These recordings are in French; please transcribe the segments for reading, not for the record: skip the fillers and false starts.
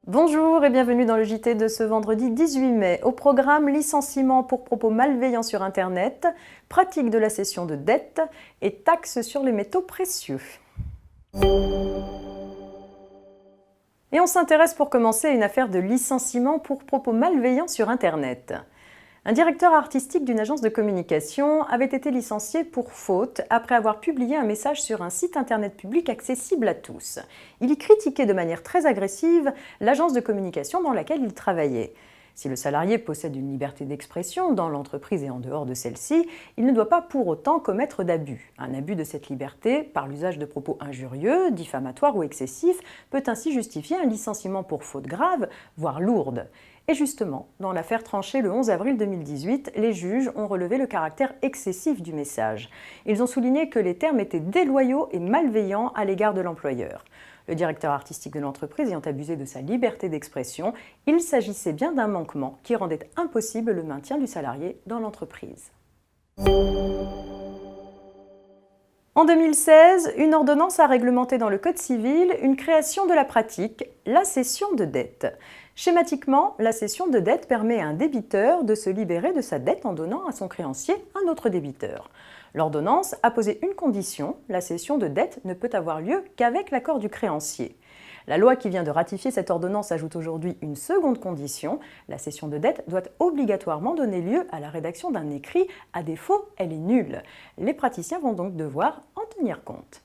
Bonjour et bienvenue dans le JT de ce vendredi 18 mai. Au programme, licenciement pour propos malveillants sur Internet, pratique de la cession de dette et taxes sur les métaux précieux. Et on s'intéresse pour commencer à une affaire de licenciement pour propos malveillants sur Internet. Un directeur artistique d'une agence de communication avait été licencié pour faute après avoir publié un message sur un site internet public accessible à tous. Il y critiquait de manière très agressive l'agence de communication dans laquelle il travaillait. Si le salarié possède une liberté d'expression dans l'entreprise et en dehors de celle-ci, il ne doit pas pour autant commettre d'abus. Un abus de cette liberté, par l'usage de propos injurieux, diffamatoires ou excessifs, peut ainsi justifier un licenciement pour faute grave, voire lourde. Et justement, dans l'affaire tranchée le 11 avril 2018, les juges ont relevé le caractère excessif du message. Ils ont souligné que les termes étaient déloyaux et malveillants à l'égard de l'employeur. Le directeur artistique de l'entreprise ayant abusé de sa liberté d'expression, il s'agissait bien d'un manquement qui rendait impossible le maintien du salarié dans l'entreprise. En 2016, une ordonnance a réglementé dans le Code civil une création de la pratique, la cession de dette. Schématiquement, la cession de dette permet à un débiteur de se libérer de sa dette en donnant à son créancier un autre débiteur. L'ordonnance a posé une condition, la cession de dette ne peut avoir lieu qu'avec l'accord du créancier. La loi qui vient de ratifier cette ordonnance ajoute aujourd'hui une seconde condition, la cession de dette doit obligatoirement donner lieu à la rédaction d'un écrit, à défaut, elle est nulle. Les praticiens vont donc devoir en tenir compte.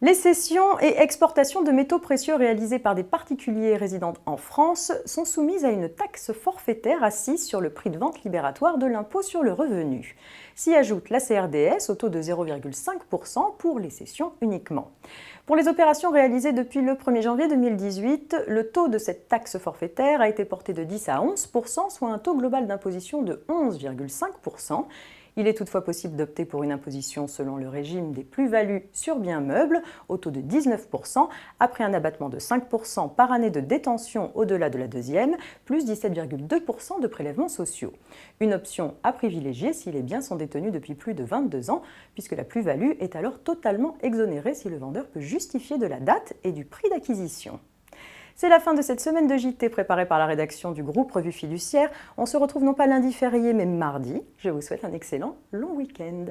Les cessions et exportations de métaux précieux réalisées par des particuliers résidant en France sont soumises à une taxe forfaitaire assise sur le prix de vente libératoire de l'impôt sur le revenu. S'y ajoute la CRDS au taux de 0,5% pour les cessions uniquement. Pour les opérations réalisées depuis le 1er janvier 2018, le taux de cette taxe forfaitaire a été porté de 10 à 11%, soit un taux global d'imposition de 11,5%. Il est toutefois possible d'opter pour une imposition selon le régime des plus-values sur biens meubles au taux de 19%, après un abattement de 5% par année de détention au-delà de la deuxième, plus 17,2% de prélèvements sociaux. Une option à privilégier si les biens sont détenus depuis plus de 22 ans, puisque la plus-value est alors totalement exonérée si le vendeur peut justifier de la date et du prix d'acquisition. C'est la fin de cette semaine de JT préparée par la rédaction du groupe Revue Fiduciaire. On se retrouve non pas lundi férié mais mardi. Je vous souhaite un excellent long week-end.